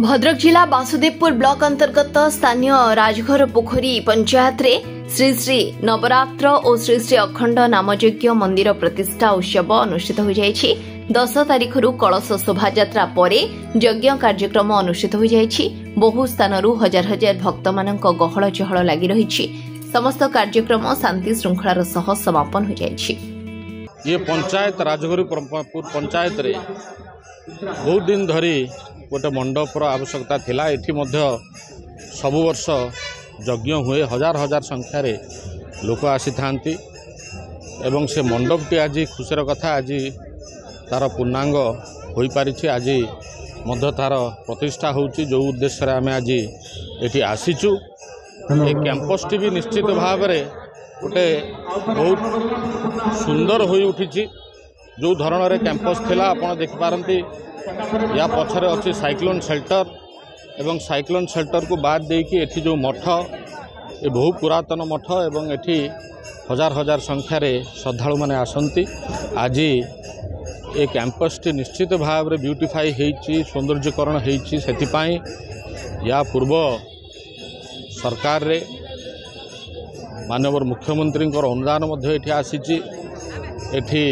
भद्रक जिला वासुदेवपुर ब्लॉक अंतर्गत स्थानीय राजघर पोखरी पंचायत रे श्री श्री नवरात्र और श्री श्री अखंड नामयज्ञ मंदिर प्रतिष्ठा उत्सव अनुष्ठित हो जायछि। 10 तारिख कलश शोभायात्रा पर यज्ञ कार्यक्रम अनुष्ठित हो जायछि। बहु स्थानरू हजार हजार भक्त मानक गहल चहल लगी रही। समस्त कार्यक्रम शांति श्रृंखलार सह समापन हो जायछि। ये पंचायत राजघर पंचायत रे बहुत दिन धरी गोटे मंडपर आवश्यकता थिला। एठी मध्य सब वर्ष यज्ञ हुए, हजार हजार संख्यार लोक आसी थांती एवं से मंडपटी आज खुशीर कथा आज तार पूर्णांग हो पारिछि। आज मध्य तार प्रतिष्ठा होउछि जो उद्देश्य रे आमे आज एठी आसीचु। ए कैंपस टी भी निश्चित भाव में गोटे बहुत सुंदर हो उठी। जो धरण रे कैंपस थिला आपण देख पारंती या पछरे अच्छी साइक्लोन शेल्टर एवं साइक्लोन शेल्टर को बाद देकी एठी जो मठ ए बहु पुरातन मठ एवं एठी हजार हजार संख्यार श्रद्धालु माने आसंती। आज ए कैंपस टी निश्चित भाव में ब्यूटिफाई होइछि, सौंदर्यकरण होइछि। सेथिपाई या पूर्व सरकार रे माननीय मुख्यमंत्री अनुदान मध्य एठी आसीछि। एठी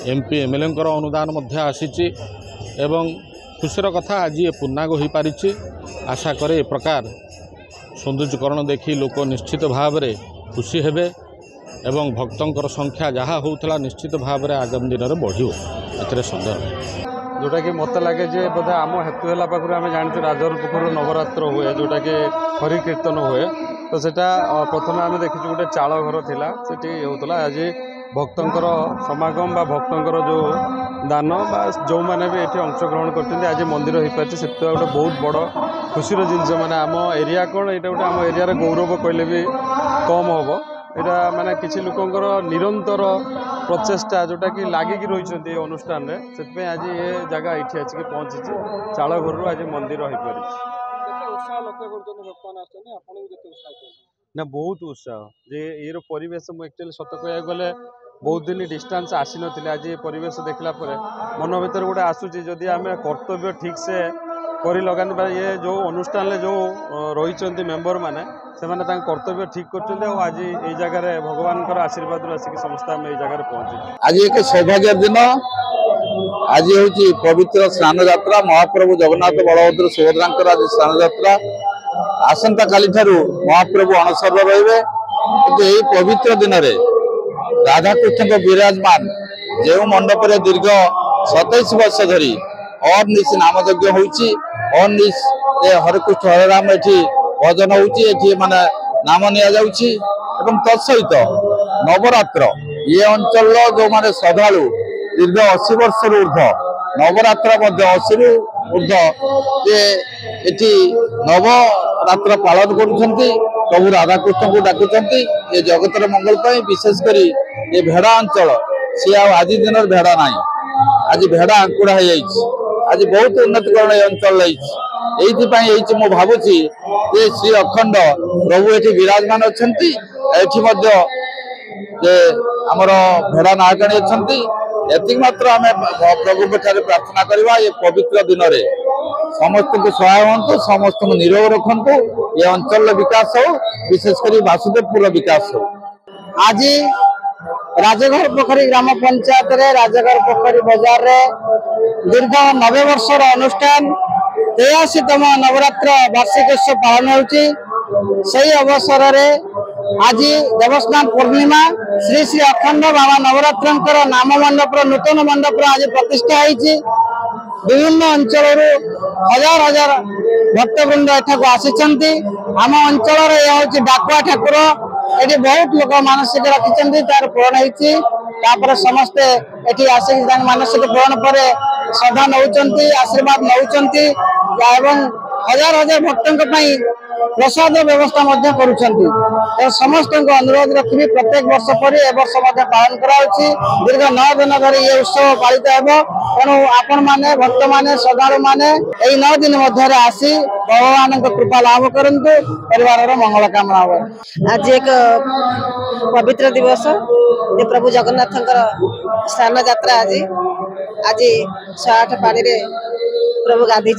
एमपी एमएलए अनुदान मध्य आसीछि एवं खुशीर कथा आज ये पूर्णांग हो पारिछि। आशा करे ए प्रकार सौंदर्यकरण देखि लोक निश्चित भाव में खुशी हेबे एवं भक्तंकर संख्या जहाँ होउथला निश्चित भाव में आगामी दिन में बढ़ियो। एतरे सुंदर जोटा कि मत लगे जे बोधे आम हेतु है पाखु आम जानते राजर पोखर नवरात्र हुए जोटा कि हरि कीर्तन हुए। तो सेटा प्रथम आम देखी गोटे चाल घर थिला सेठी होउतला। आज भक्तंकर समागम बा भक्तंकर जो दान बा जो माने भी एठी अंशग्रहण करते आज मंदिर हो पारे से गोटे बहुत बड़ खुशीर जिनस माने आम एरिया कौन ये गोटे आम एरिया गौरव कहले भी कम हम। एटा माने किसी लोकंकर निरंतर प्रचेष्टा जोटा कि लागिकी रही अनुष्ठान रे से आज ये जगह ये आसिक पहुँची चाल घर आज मंदिर हो पारे ना बहुत उत्साह जे ये परिवेश मुझे सत कह गले बहुत दिन डिस्टेंस आसी नथिले। आज ये परिवेश देखला मन भर गोटे आसूची जदि आम कर्तव्य ठीक से कर लगानी ये जो अनुष्ठान जो रही मेंबर माने से कर्तव्य ठीक कर आज ये जगह भगवान आशीर्वाद आसिक समस्त आम ये जगह पहुंचे। आज एक सौभाग्य दिन। आज हूँ पवित्र स्नान यात्रा महाप्रभु जगन्नाथ बलभद्र सुभद्रा आज स्नान यात्रा। आसंता काली ठारू महाप्रभु अणसर रहिबे। किंतु यही पवित्र दिन में राधाकृष्ण विराजमान जो मंडप दीर्घ 27 वर्ष धरी अनिश नामयज्ञ होइछि। अनिश हरिकृष्ण हरे राम एठी भजन होइछि, माने नाम निया जाउछि एवं तत्सहित नवरात्र ये अंचल जो माने श्रद्धालु दीर्घ 80 वर्ष ऊर्ध नवरात्र 80 ऊर्ध जे एठी नवरात्र पालन करुछंती। प्रभु राधाकृष्ण को डाकुचंती ये जगतर मंगल पाई। विशेषकर ये भेड़ा अंचल सी आज दिन भेड़ा ना, आज भेड़ा आंकुड़ा हो जाइए। आज बहुत उन्नतिकरण ये अंचल ये मु भावुची ये श्री अखंड प्रभु ये विराजमान अच्छा। आमर भेड़ा नायकाणी अच्छा एति मात्र आम प्रभु प्रार्थना करवा ये पवित्र दिन में समस्त को सहाय हूँ, समस्त को निरोग रखु, ये अंचल विकास हो, विशेषकर वासुदेवपुर विकास हो। आज राजघर पोखरी ग्राम पंचायत रे राजघर पोखरी बाजार रे दीर्घ 90 वर्ष अनुष्ठान 83तम नवरात्र वार्षिकोत्सव पालन होउची। सही अवसर रे आज देवस्नान पूर्णिमा श्री श्री अखंड बाबा नवरात्रंकर नाम मंडप नूतन मंडप आज प्रतिष्ठा होइची। विभिन्न अंचल हजार हजार भक्तवृंद एठाक आसी। आम अंचल ये डाकुआ ठाकुर ये बहुत लोक मानसिक रखी तार पूरण होती। समस्ते ये आसिक मानसिक पूरण पर श्रद्धा नौ आशीर्वाद नौ हजार हजार भक्तों प्रसाद व्यवस्था कर समस्त अनुरोध रखी प्रत्येक वर्ष पर वर्ष पालन कर दीर्घ 9 दिन धरी ये उत्सव पालित हो। तेणु आपण मैंने भक्त मैंने श्रद्धालु मैंने 9 दिन मध्य आसी भगवान कृपा लाभ करूँ, परिवार मंगल कामना हो। आज एक पवित्र दिवस प्रभु जगन्नाथ स्नान यात्रा आज 108 पानी प्रभु गाधी।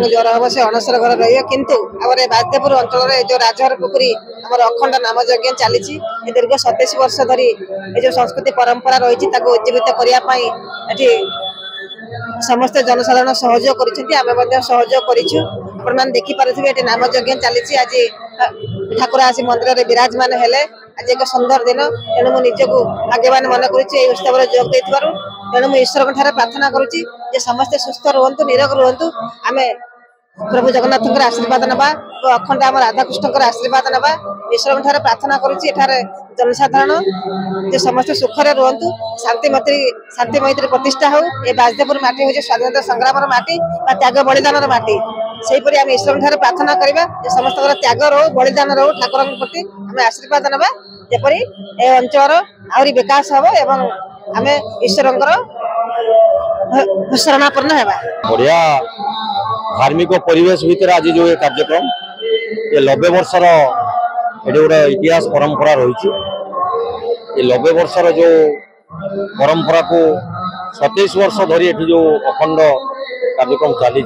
ज्वर हम से अणसर घर रही किंतु आम बाजदेपुर अंचल जो राजहर पुखुरी आम अखंड नाम यज्ञ चली दीर्घ 27 वर्ष धरी जो संस्कृति परंपरा रही उज्जीवित करने समस्त जनसाधारण सहयोग कर सहयोग कर देखिपे नाम यज्ञ चली आज ठाकुर आसी मंदिर में विराजमान हेले आज एक सुंदर दिन तेणु मुझे निजक भाग्यवान मन करुत्सव जोग दे तेणु मुझे ईश्वर प्रार्थना करुच्ची समस्ते सुस्थ रुहतु निरोग रुहतु आम प्रभु जगन्नाथ आशीर्वाद नवा अखंड आम राधाकृष्ण आशीर्वाद नवा ईश्वर प्रार्थना करुच्ची जनसाधारण जे समस्ते सुखरे रुहतु शांति मैत्री प्रतिष्ठा हो ये बाजदेपुर माटी हूँ स्वाधीनता संग्राम माटी त्याग बलिदान माटी सेहीपरि आम ईश्वर प्रार्थना करवा समस्त त्याग रो बलिदान रो ठाकुर प्रति आम आशीर्वाद नवा जेपरी ए अंचल आहरी विकास हम एवं आम ईश्वर शरणापन्न हेबा बढ़िया धार्मिक परिवेश भितर आज जो ये कार्यक्रम ये 90 वर्षर ये गोटे इतिहास परंपरा रही ये 90 वर्षर जो परंपरा को 27 वर्ष धरी जो अखंड कार्यक्रम चली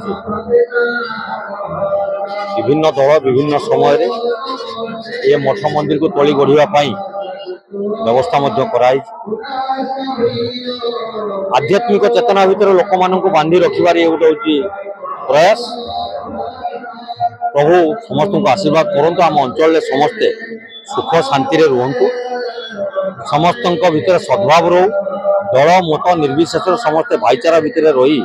विभिन्न दल विभिन्न समय ये मठ मंदिर को तली गढ़ाई व्यवस्था कराई आध्यात्मिक चेतना भितर लोक मान बांधि रखिबार ये गोटे हूँ प्रयास प्रभु समस्त को आशीर्वाद करंतु आम अंचल समस्ते सुख शांति रुहतु समस्त भितर सद्भाव रो दल मत निर्विशेष समस्ते भाईचारा भितर रही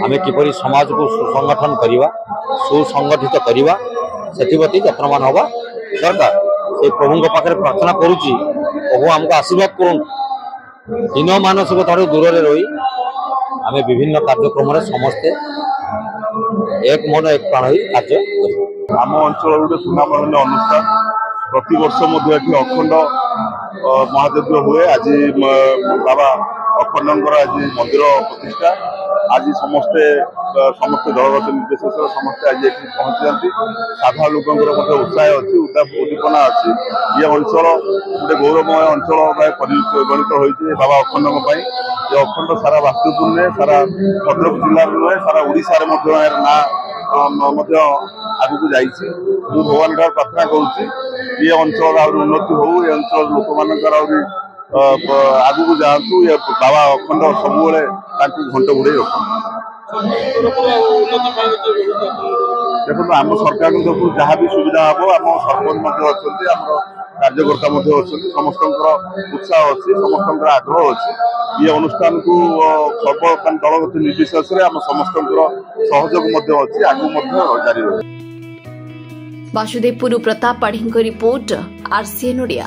आम किपरि समाज को सुसंगठन करवा सुसंगठित करवा से यत्नवान हवा दरकार से प्रभु पाखे प्रार्थना करुच्ची प्रभु आमको आशीर्वाद करूँ दिन मानसिक ठार दूर रही आम विभिन्न कार्यक्रम समस्ते एक मन एक प्राण कार्य आम अंचल गोटे सुनामधन्य अनुष्ठान प्रति वर्ष अखंड महायज्ञ हुए आज बाबा अखंड आज मंदिर प्रतिष्ठा आज समस्ते समस्त दलगत निर्देश समस्ते आज पहुंची जाती साधारण लोक उत्साह अच्छी उद्दीपना अच्छी ये अंचल गोटे गौरवमय अंचल परिगणित होती बाबा अखंड ये अखंड सारा बास्तुपुर ने सारा भद्रक जिले नुहे सारा ओडिशा ना आगू जा भगवान ठार प्रार्थना करुच्ची ये अंचल उन्नति हो ये अंचल लोक मान आगू जातु ये बाबा अखंड सब घंट घोड़े देखो आम सरकार तरफ जहाँ भी सुविधा हम आम सरपंच अच्छा आम कार्यकर्ता अच्छा समस्त उत्साह अच्छी समस्त आग्रह अच्छी ये अनुष्ठान को सर्व दलगत निर्विशेष आम समस्त सहयोग अच्छी आगू जारी रही। वासुदेवपुर प्रताप पाढ़ी रिपोर्ट RCN ओडिया।